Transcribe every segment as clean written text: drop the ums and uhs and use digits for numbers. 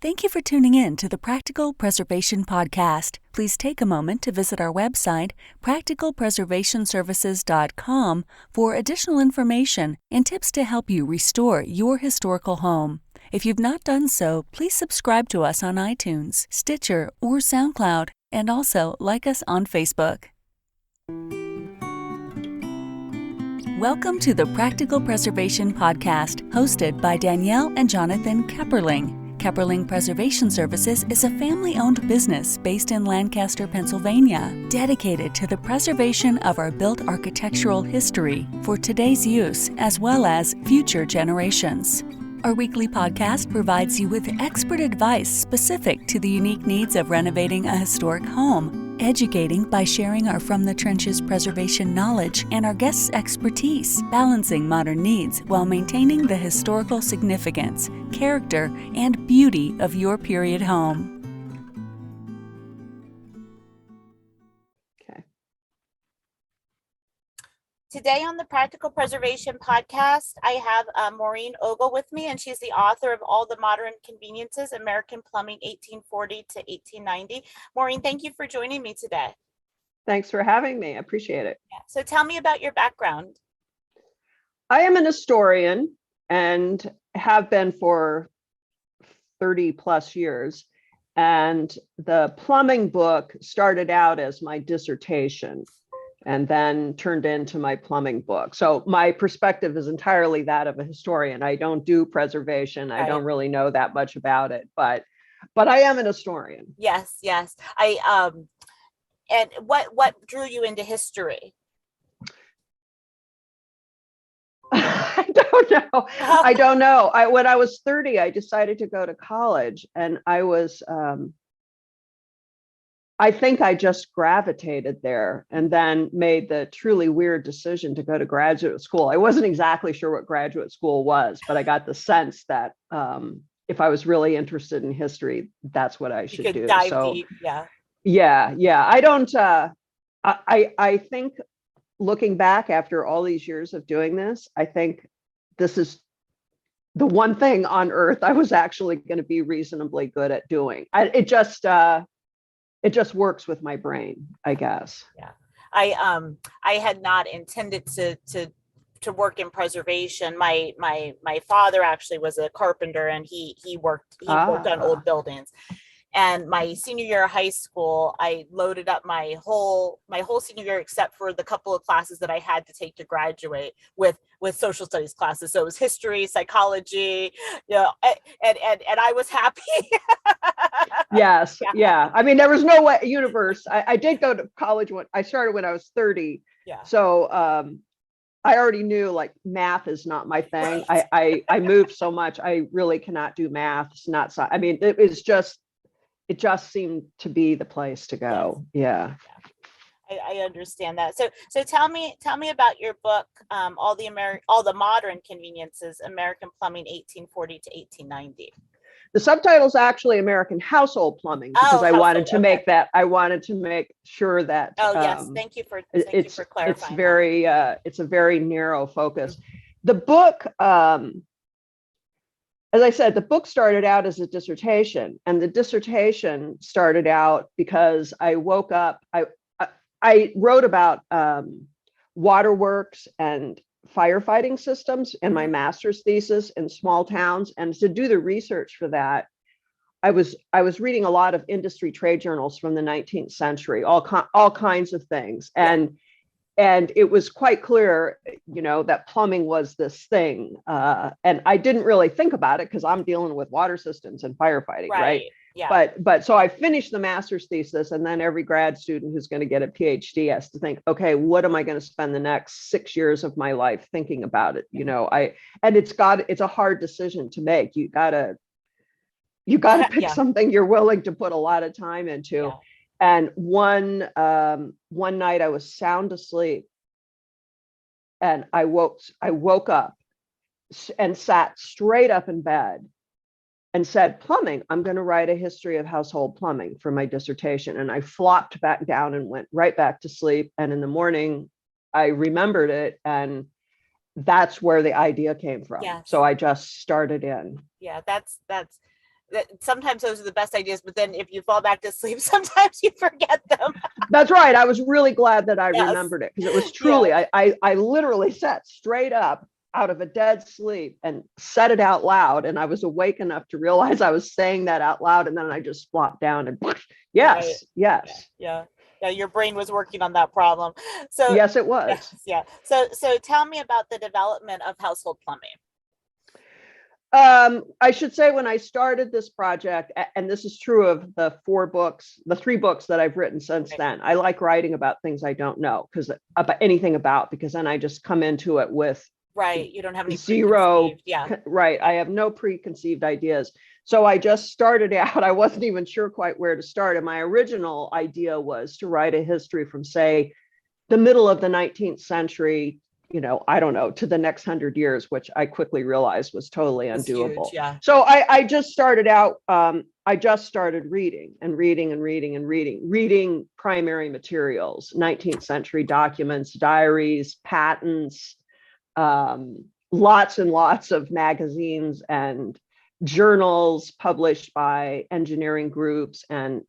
Thank you for tuning in to the Practical Preservation Podcast. Please take a moment to visit our website, practicalpreservationservices.com, for additional information and tips to help you restore your historical home. If you've not done so, please subscribe to us on iTunes, Stitcher, or SoundCloud, and also like us on Facebook. Welcome to the Practical Preservation Podcast, hosted by Danielle and Jonathan Kepperling. Kepperling Preservation Services is a family-owned business based in Lancaster, Pennsylvania, dedicated to the preservation of our built architectural history for today's use as well as future generations. Our weekly podcast provides you with expert advice specific to the unique needs of renovating a historic home, educating by sharing our From the Trenches preservation knowledge and our guests' expertise, balancing modern needs while maintaining the historical significance, character, and beauty of your period home. Today on the Practical Preservation Podcast, I have Maureen Ogle with me, and she's the author of All the Modern Conveniences, American Plumbing 1840 to 1890. Maureen, thank you for joining me today. Thanks for having me. I appreciate it. Yeah. So tell me about your background. I am an historian and have been for 30 plus years. And the plumbing book started out as my dissertation and then turned into my plumbing book. So my perspective is entirely that of a historian. I don't do preservation. I don't really know that much about it, but I am an historian. Yes. And what drew you into history? I don't know. I don't know. When I was 30, I decided to go to college, and I think I just gravitated there and then made the truly weird decision to go to graduate school. I wasn't exactly sure what graduate school was, but I got the sense that if I was really interested in history, that's what I should do. Dive so deep. Yeah. I don't, I think looking back after all these years of doing this, I think this is the one thing on earth I was actually going to be reasonably good at doing. It just works with my brain, I guess. Yeah, I had not intended to work in preservation. My father actually was a carpenter, and he worked on old buildings. And my senior year of high school, I loaded up my whole senior year, except for the couple of classes that I had to take to graduate with social studies classes. So it was history, psychology, and I was happy. Yes. Yeah. I mean, there was no way universe. I did go to college when I started when I was 30. Yeah. So I already knew like math is not my thing. Right. I moved so much. I really cannot do math. It's not. I mean, it just seemed to be the place to go. Yes. Yeah. I understand that. So tell me about your book, All the Modern Conveniences, American Plumbing 1840 to 1890. The subtitle is actually American Household Plumbing, because I wanted to make sure that. Oh yes, thank you for clarifying. It's a very narrow focus. The book, as I said, the book started out as a dissertation, and the dissertation started out because I woke up. I wrote about waterworks and firefighting systems in my master's thesis in small towns, and to do the research for that, I was reading a lot of industry trade journals from the 19th century, all kinds of things, and it was quite clear, that plumbing was this thing, and I didn't really think about it because I'm dealing with water systems and firefighting, right? Yeah. But so I finished the master's thesis, and then every grad student who's going to get a PhD has to think, okay, what am I going to spend the next 6 years of my life thinking about it? And it's a hard decision to make. You gotta pick something you're willing to put a lot of time into. Yeah. And one night I was sound asleep, and I woke up and sat straight up in bed and said, plumbing, I'm going to write a history of household plumbing for my dissertation. And I flopped back down and went right back to sleep. And in the morning, I remembered it. And that's where the idea came from. Yes. So I just started in. Yeah, that's sometimes those are the best ideas, but then if you fall back to sleep, sometimes you forget them. That's right. I was really glad that I Yes. remembered it, because it was truly, I literally sat straight up out of a dead sleep and said it out loud. And I was awake enough to realize I was saying that out loud. And then I just flopped down and yes, Right. yes. Yeah. Your brain was working on that problem. So Yes, it was. yes, yeah. So tell me about the development of household plumbing. I should say, when I started this project, and this is true of the 3 books that I've written since then, I like writing about things I don't know, because then I just come into it with you don't have any zero. Yeah, Right. I have no preconceived ideas. So I just started out. I wasn't even sure quite where to start. And my original idea was to write a history from, say, the middle of the 19th century, I don't know, to the next 100 years, which I quickly realized was totally undoable. Huge, yeah. So I just started out, I just started reading primary materials, 19th century documents, diaries, patents, lots and lots of magazines and journals published by engineering groups and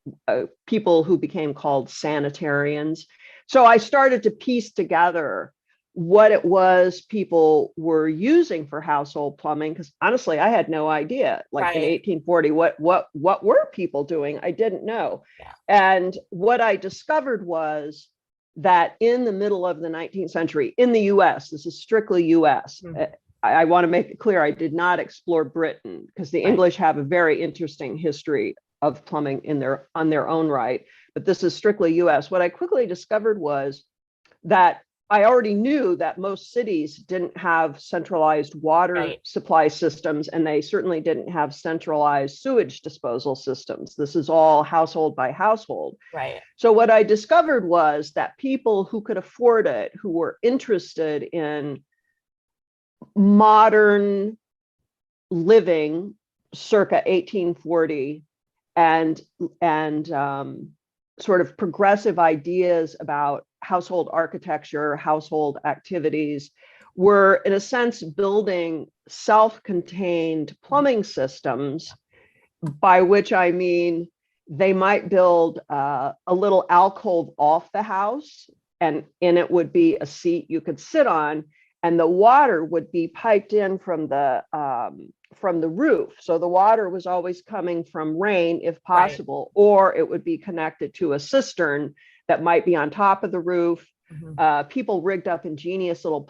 people who became called sanitarians. So I started to piece together what it was people were using for household plumbing, because honestly, I had no idea. Like in 1840, what were people doing? I didn't know. Yeah. And what I discovered was that in the middle of the 19th century, in the US, this is strictly US. I want to make it clear, I did not explore Britain, because the English have a very interesting history of plumbing on their own right. But this is strictly US. What I quickly discovered was that I already knew that most cities didn't have centralized water supply systems, and they certainly didn't have centralized sewage disposal systems. This is all household by household. Right. So what I discovered was that people who could afford it, who were interested in modern living circa 1840 and sort of progressive ideas about household architecture, household activities, were in a sense building self-contained plumbing systems, by which I mean they might build a little alcove off the house, and in it would be a seat you could sit on, and the water would be piped in from the roof. So the water was always coming from rain, if possible, or it would be connected to a cistern that might be on top of the roof. People rigged up ingenious little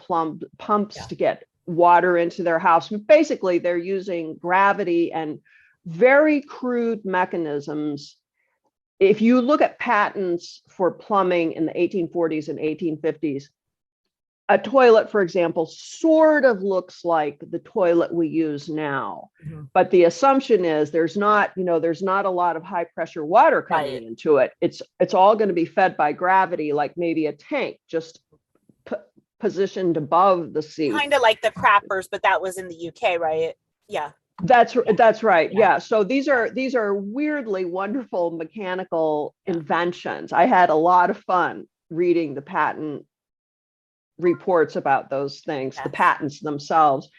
pumps to get water into their house. Basically, they're using gravity and very crude mechanisms. If you look at patents for plumbing in the 1840s and 1850s, a toilet, for example, sort of looks like the toilet we use now, but the assumption is there's not a lot of high pressure water coming into it. It's all going to be fed by gravity, like maybe a tank just positioned above the seat. Kind of like the crappers, but that was in the UK, right? Yeah. That's right. Yeah. So these are weirdly wonderful mechanical inventions. I had a lot of fun reading the patent reports about those things, the patents themselves.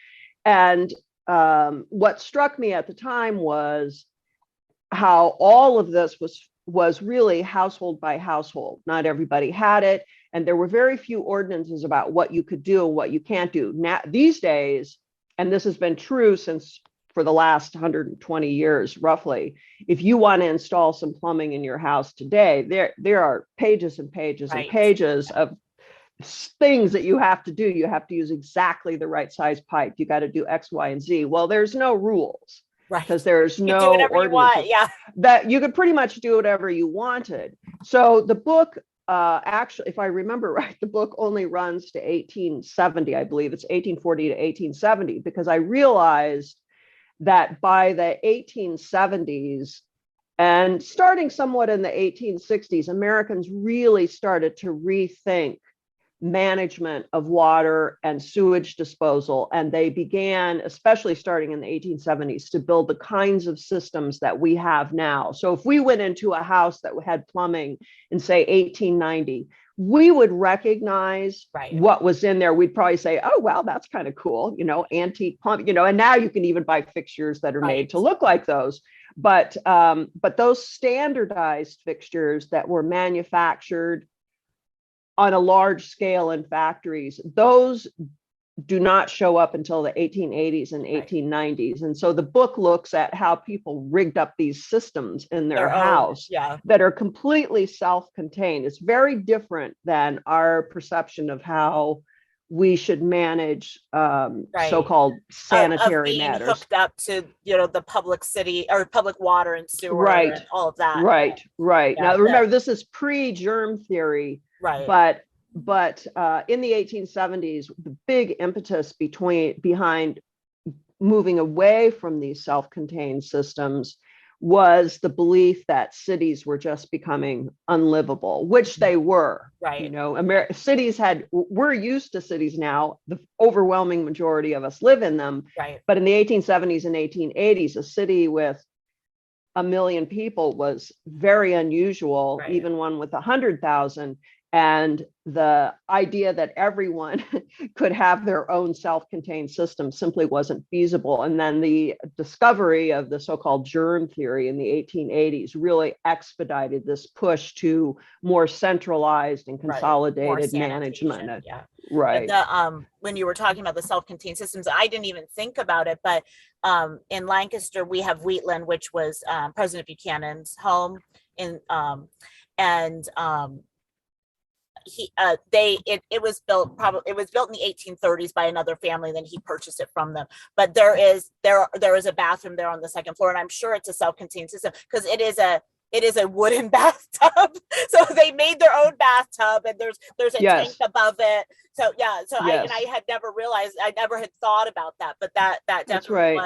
And what struck me at the time was how all of this was really household by household. Not everybody had it. And there were very few ordinances about what you could do and what you can't do. Now, these days, and this has been true for the last 120 years, roughly, if you want to install some plumbing in your house today, there are pages and pages and pages of things that you have to do. You have to use exactly the right size pipe. You got to do X, Y, and Z. Well, there's no rules, because there's no ordinance. That you could pretty much do whatever you wanted. So the book, actually, if I remember right, the book only runs to 1870. I believe it's 1840 to 1870, because I realized that by the 1870s and starting somewhat in the 1860s, Americans really started to rethink management of water and sewage disposal. And they began, especially starting in the 1870s, to build the kinds of systems that we have now. So if we went into a house that had plumbing in, say, 1890, we would recognize what was in there. We'd probably say, oh, well, that's kind of cool, antique plumbing, and now you can even buy fixtures that are made to look like those. But those standardized fixtures that were manufactured on a large scale in factories, those do not show up until the 1880s and 1890s. And so the book looks at how people rigged up these systems in their house that are completely self-contained. It's very different than our perception of how we should manage so-called sanitary of being matters. Hooked up to, the public city or public water and sewer and all of that. Right. Yeah, Now, remember, this is pre-germ theory, but in the 1870s, the big impetus behind moving away from these self-contained systems was the belief that cities were just becoming unlivable, which they were. Cities we're used to cities now. The overwhelming majority of us live in them. But in the 1870s and 1880s, a city with 1 million people was very unusual, even one with 100,000. And the idea that everyone could have their own self-contained system simply wasn't feasible. And then the discovery of the so-called germ theory in the 1880s really expedited this push to more centralized and consolidated management. When you were talking about the self-contained systems, I didn't even think about it, but in Lancaster, we have Wheatland, which was President Buchanan's home it was built in the 1830s by another family, then he purchased it from them. But there is a bathroom there on the second floor, and I'm sure it's a self-contained system because it is a wooden bathtub. So they made their own bathtub, and there's a tank above it. So I had never realized, I never had thought about that, but that definitely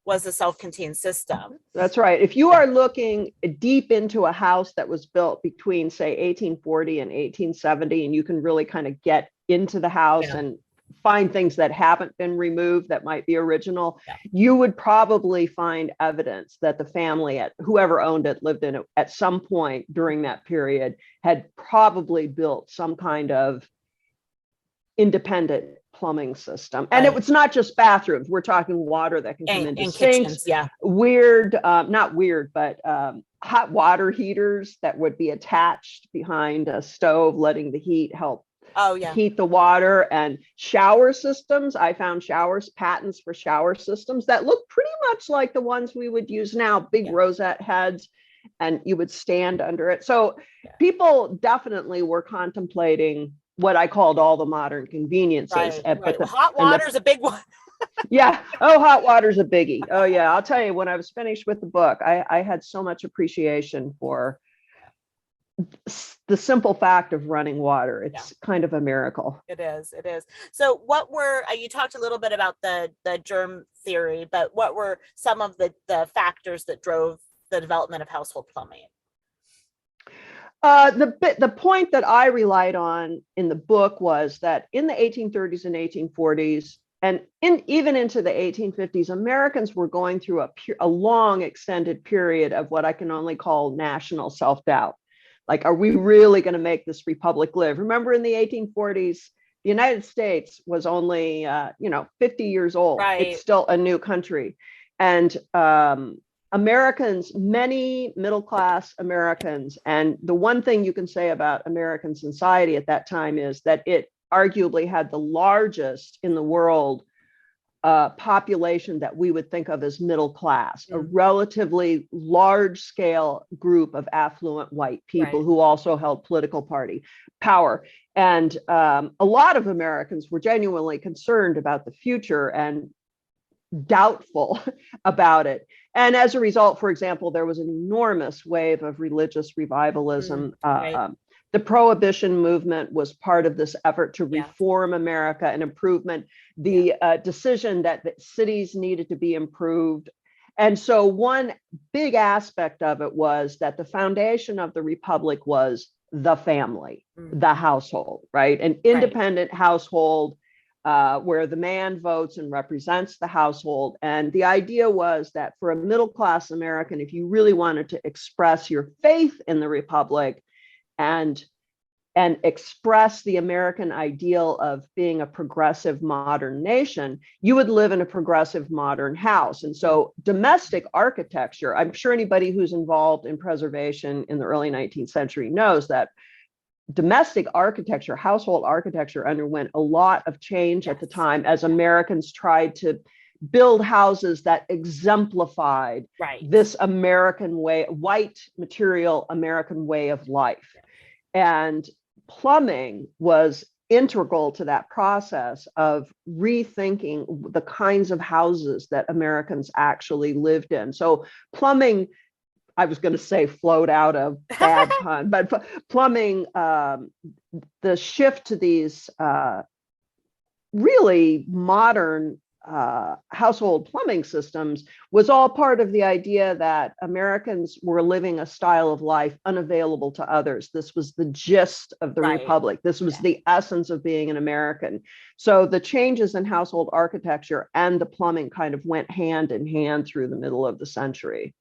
was a self-contained system. That's right. If you are looking deep into a house that was built between, say, 1840 and 1870, and you can really kind of get into the house and find things that haven't been removed that might be original, you would probably find evidence that the family, whoever owned it, lived in it at some point during that period, had probably built some kind of independent plumbing system. And it was not just bathrooms. We're talking water that can come into sinks, not weird, but hot water heaters that would be attached behind a stove, letting the heat help heat the water, and shower systems. I found patents for shower systems that look pretty much like the ones we would use now, big rosette heads, and you would stand under it. So people definitely were contemplating what I called all the modern conveniences. But hot water is a big one. Hot water's a biggie. Oh yeah, I'll tell you, when I was finished with the book, I had so much appreciation for the simple fact of running water. It's kind of a miracle. It is. So you talked a little bit about the germ theory, but what were some of the factors that drove the development of household plumbing? The point that I relied on in the book was that in the 1830s and 1840s, and even into the 1850s, Americans were going through a long extended period of what I can only call national self-doubt. Like, are we really going to make this republic live? Remember, in the 1840s, the United States was only 50 years old. It's still a new country. And Americans, many middle-class Americans, and the one thing you can say about American society at that time is that it arguably had the largest in the world population that we would think of as middle class, a relatively large-scale group of affluent white people who also held political party power. And a lot of Americans were genuinely concerned about the future and doubtful about it. And as a result, for example, there was an enormous wave of religious revivalism. The Prohibition movement was part of this effort to reform America and improvement. The decision that cities needed to be improved. And so one big aspect of it was that the foundation of the republic was the family, the household, right? An independent household where the man votes and represents the household. And the idea was that for a middle-class American, if you really wanted to express your faith in the republic and and express the American ideal of being a progressive modern nation, you would live in a progressive modern house. And so domestic architecture, I'm sure anybody who's involved in preservation in the early 19th century knows that domestic architecture, household architecture underwent a lot of change at the time as Americans tried to build houses that exemplified this American way, white material American way of life. And plumbing was integral to that process of rethinking the kinds of houses that Americans actually lived in. So plumbing, I was going to say flowed out of, bad pun, but plumbing, the shift to these really modern household plumbing systems was all part of the idea that Americans were living a style of life unavailable to others. This was the gist of the Republic. This was the essence of being an American. So the changes in household architecture and the plumbing kind of went hand in hand through the middle of the century.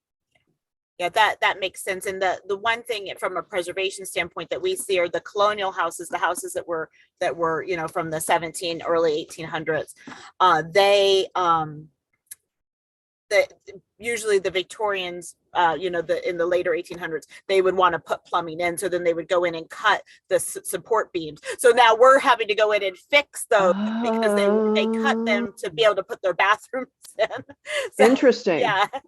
Yeah, that makes sense. And the one thing from a preservation standpoint that we see are the colonial houses, the houses that were from the early 1800s. Usually the Victorians, in the later 1800s, they would want to put plumbing in. So then they would go in and cut the support beams. So now we're having to go in and fix those because they cut them to be able to put their bathrooms in. So, interesting.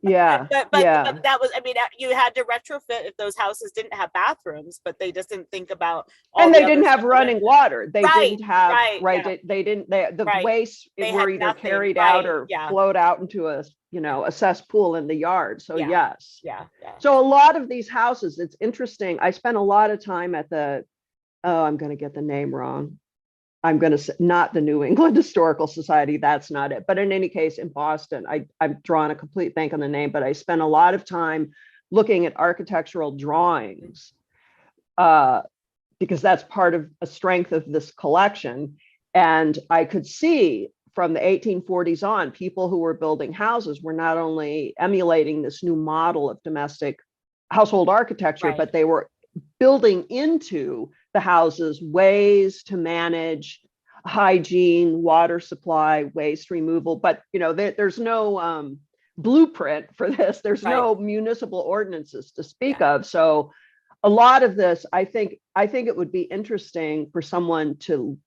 Yeah. But that was, you had to retrofit if those houses didn't have bathrooms, but they just didn't think about all and they didn't have running water. They didn't have the waste were either carried out or flowed out into a cesspool in the yard. So yes. So a lot of these houses, it's interesting. I spent a lot of time at I'm going to get the name wrong. I'm going to say not the New England Historical Society. That's not it. But in any case, in Boston, I'm drawing a complete blank on the name, but I spent a lot of time looking at architectural drawings because that's part of a strength of this collection. And I could see from the 1840s on, people who were building houses were not only emulating this new model of domestic household architecture, but they were building into the houses ways to manage hygiene, water supply, waste removal. But there's no blueprint for this. There's no municipal ordinances to speak of. So a lot of this, I think it would be interesting for someone to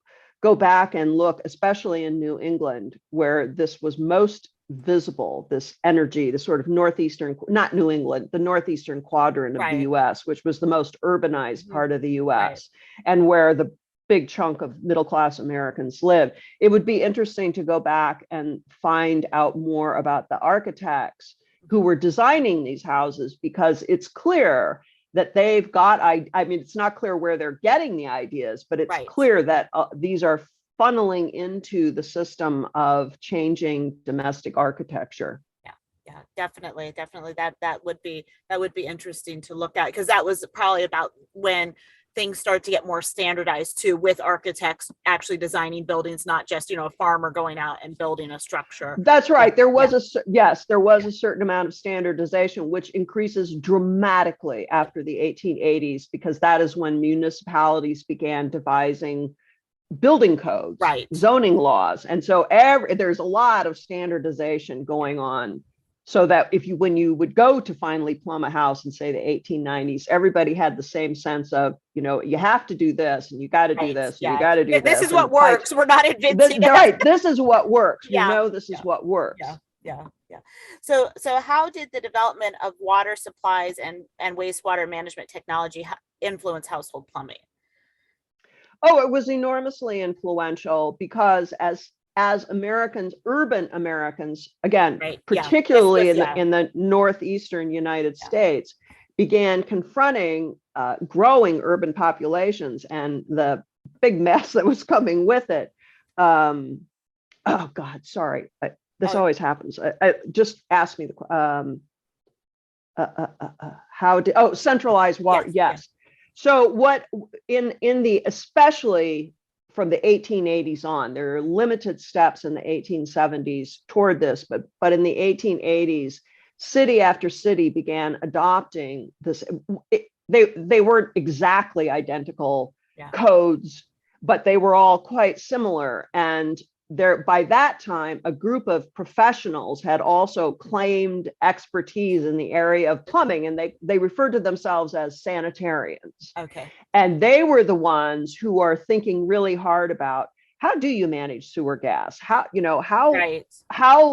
go back and look, especially in New England, where this was most visible, this energy, the sort of not New England, the northeastern quadrant of the US, which was the most urbanized part of the US, and where the big chunk of middle-class Americans live. It would be interesting to go back and find out more about the architects who were designing these houses, because it's clear that they've got, it's not clear where they're getting the ideas, but it's clear that these are funneling into the system of changing domestic architecture. Yeah, definitely. That would be interesting to look at, because that was probably about when things start to get more standardized too, with architects actually designing buildings, not just, a farmer going out and building a structure. That's right. There was a certain amount of standardization, which increases dramatically after the 1880s, because that is when municipalities began devising building codes, zoning laws. And so there's a lot of standardization going on, so that when you would go to finally plumb a house in, say, the 1890s, everybody had the same sense of, you have to do this, and you got to do this, and you got to do this. This is what works. We're not inventing it. Right. This is what works. This is what works. Yeah. So how did the development of water supplies and wastewater management technology influence household plumbing? Oh, it was enormously influential, because as Americans, urban Americans, again, particularly in the northeastern United States, began confronting growing urban populations and the big mess that was coming with it. Oh God, sorry. This always happens. Just ask me centralized water. Yes. So what especially from the 1880s on, there are limited steps in the 1870s toward this, but in the 1880s, city after city began adopting this. They weren't exactly identical codes, but they were all quite similar. And there, by that time, a group of professionals had also claimed expertise in the area of plumbing, and they referred to themselves as sanitarians. Okay. And they were the ones who are thinking really hard about, how do you manage sewer gas? How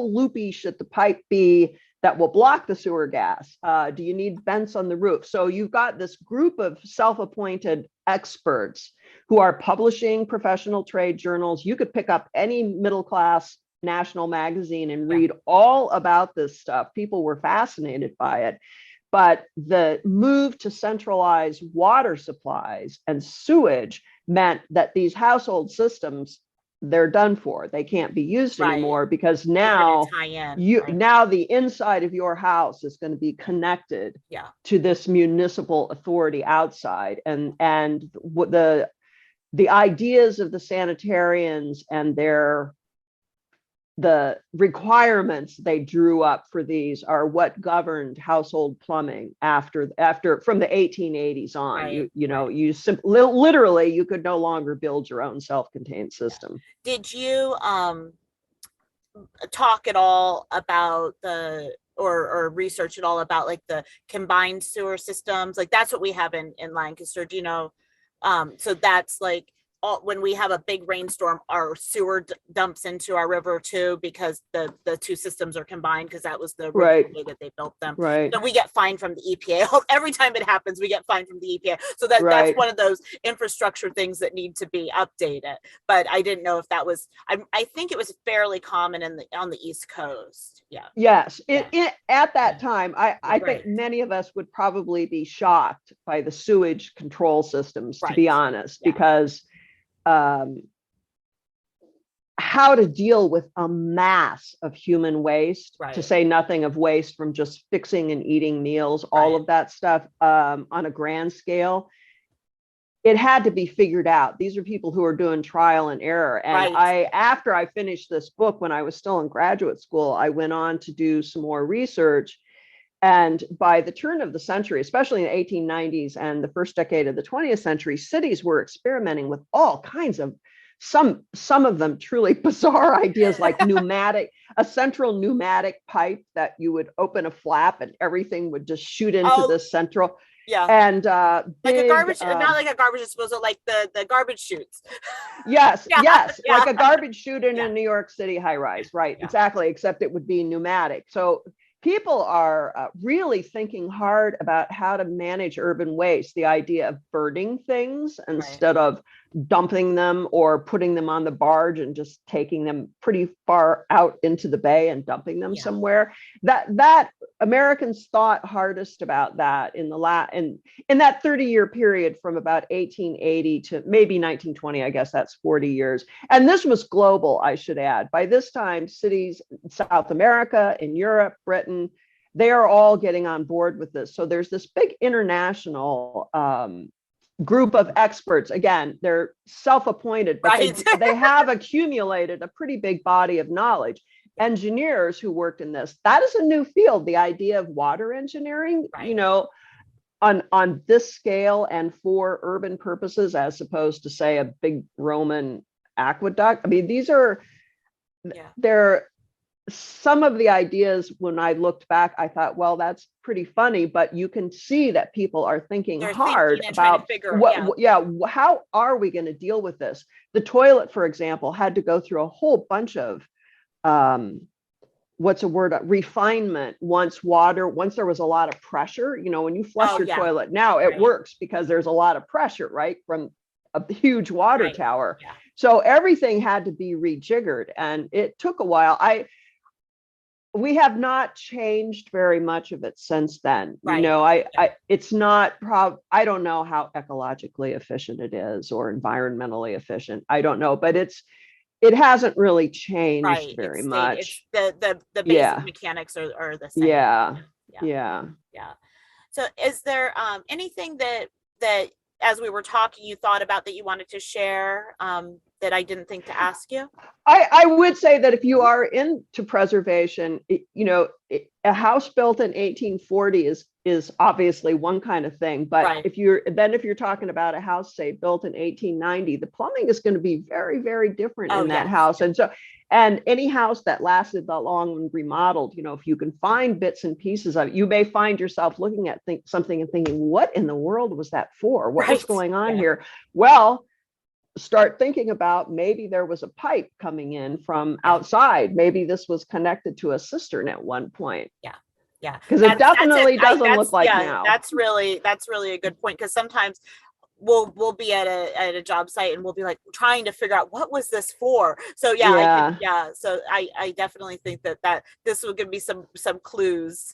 loopy should the pipe be that will block the sewer gas? Do you need vents on the roof? So you've got this group of self-appointed experts who are publishing professional trade journals. You could pick up any middle-class national magazine and read all about this stuff. People were fascinated by it. But the move to centralize water supplies and sewage meant that these household systems, they're done for. They can't be used anymore, because now now the inside of your house is going to be connected to this municipal authority outside. And the ideas of the sanitarians and the requirements they drew up for these are what governed household plumbing after from the 1880s on. Literally you could no longer build your own self-contained system. Did you talk at all about or research at all about like the combined sewer systems? Like that's what we have in Lancaster, do you know? So that's like, when we have a big rainstorm, our sewer dumps into our river too, because the two systems are combined, because that was the way that they built them. So we get fined from the EPA. Every time it happens, we get fined from the EPA. So that's one of those infrastructure things that need to be updated. But I didn't know if that was, I think it was fairly common on the East Coast. Yeah. Yes. At that time, I think many of us would probably be shocked by the sewage control systems, to be honest, because how to deal with a mass of human waste, to say nothing of waste from just fixing and eating meals, all of that stuff on a grand scale. It had to be figured out. These are people who are doing trial and error. And after I finished this book, when I was still in graduate school, I went on to do some more research. And by the turn of the century, especially in the 1890s and the first decade of the 20th century, cities were experimenting with all kinds of, some of them truly bizarre ideas, like a central pneumatic pipe that you would open a flap and everything would just shoot into the central. Yeah. And like a garbage, not like a garbage disposal, like the garbage chutes. Yes. Like a garbage chute in a New York City high rise. Right. Yeah. Exactly. Except it would be pneumatic. So people are really thinking hard about how to manage urban waste, the idea of burning things instead of dumping them or putting them on the barge and just taking them pretty far out into the bay and dumping them somewhere. That Americans thought hardest about that in that 30-year period from about 1880 to maybe 1920. I guess that's 40 years. And this was global, I should add. By this time, cities in South America, in Europe, Britain, they are all getting on board with this. So there's this big international group of experts. Again, they're self-appointed, but they have accumulated a pretty big body of knowledge. Engineers who worked in this, that is a new field, the idea of water engineering, on this scale and for urban purposes, as opposed to, say, a big Roman aqueduct. I mean, these are, they're some of the ideas. When I looked back, I thought, well, that's pretty funny, but you can see that people are thinking hard about how are we going to deal with this? The toilet, for example, had to go through a whole bunch of refinement once there was a lot of pressure. When you flush your toilet now, it works because there's a lot of pressure, right, from a huge water tower. So everything had to be rejiggered, and it took a while. We have not changed very much of it since then. It's not I don't know how ecologically efficient it is or environmentally efficient. I don't know, but it hasn't really changed very much. The basic mechanics are the same. Yeah. So is there anything that as we were talking, you thought about that you wanted to share that I didn't think to ask you? I would say that if you are into preservation, a house built in 1840 is obviously one kind of thing. But Right. if you're talking about a house, say, built in 1890, the plumbing is going to be very, very different in that house. And any house that lasted that long and remodeled, if you can find bits and pieces of it, you may find yourself looking at something and thinking, what in the world was that for? What was going on here? Well, start thinking about, maybe there was a pipe coming in from outside. Maybe this was connected to a cistern at one point. Yeah. Because it definitely doesn't look like now. That's really a good point. Because sometimes we'll be at a job site and we'll be like trying to figure out, what was this for? So so I definitely think that this will give me some clues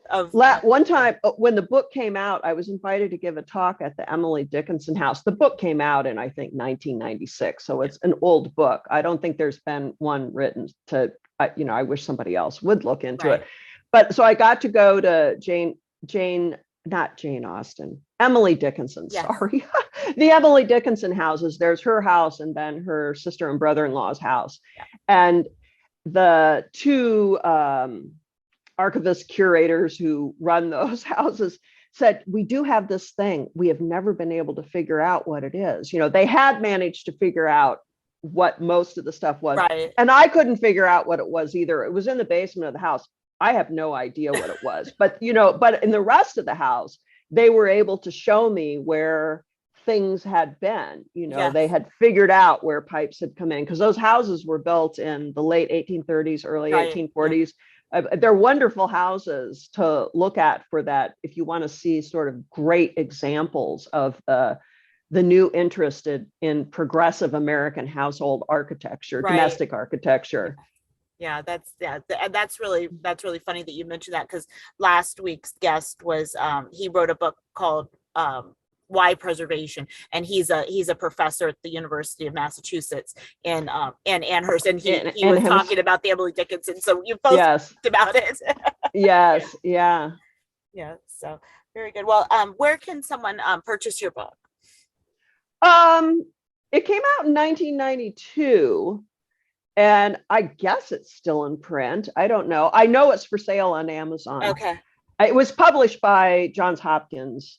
of one time when the book came out. I was invited to give a talk at the Emily Dickinson House. The book came out in, I think, 1996, so it's an old book. I don't think there's been one written to I wish somebody else would look into it. But so I got to go to not Jane Austen, Emily Dickinson, sorry. The Emily Dickinson houses. There's her house and then her sister and brother-in-law's house. And the two archivists, curators who run those houses said, we do have this thing. We have never been able to figure out what it is. They had managed to figure out what most of the stuff was. And I couldn't figure out what it was either. It was in the basement of the house. I have no idea what it was, but in the rest of the house, they were able to show me where things had been. They had figured out where pipes had come in, because those houses were built in the late 1830s, early 1840s. They're wonderful houses to look at for that, if you want to see sort of great examples of the new interest in progressive American household architecture, domestic architecture. That's really funny that you mentioned that, because last week's guest was he wrote a book called Why Preservation, and he's a professor at the University of Massachusetts in Amherst, and he was talking about the Emily Dickinson. So you both talked about it. So very good. Well, where can someone purchase your book? It came out in 1992. And I guess it's still in print. I don't know. I know it's for sale on Amazon. Okay. It was published by Johns Hopkins.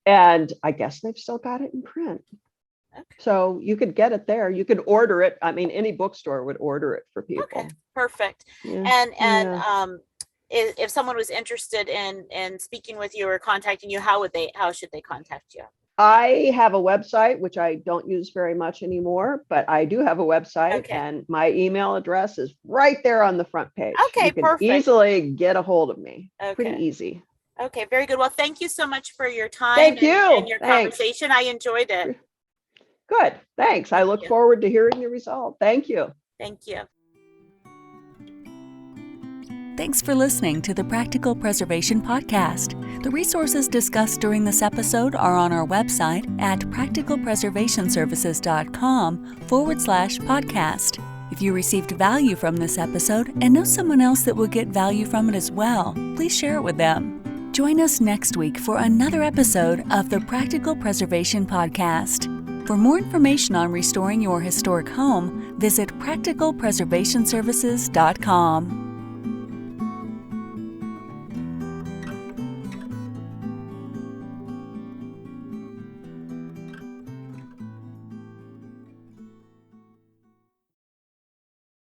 And I guess they've still got it in print. Okay. So you could get it there. You could order it. I mean, any bookstore would order it for people. Okay, perfect. And if someone was interested in speaking with you or contacting you, how should they contact you? I have a website, which I don't use very much anymore, but I do have a website, and my email address is right there on the front page. Okay, you can perfect. Easily get a hold of me. Pretty easy. Okay, very good. Well, thank you so much for your time. Thank you. And your conversation. I enjoyed it. Good. Thanks. I look forward to hearing the result. Thank you. Thank you. Thanks for listening to the Practical Preservation Podcast. The resources discussed during this episode are on our website at practicalpreservationservices.com/podcast. If you received value from this episode and know someone else that will get value from it as well, please share it with them. Join us next week for another episode of the Practical Preservation Podcast. For more information on restoring your historic home, visit practicalpreservationservices.com.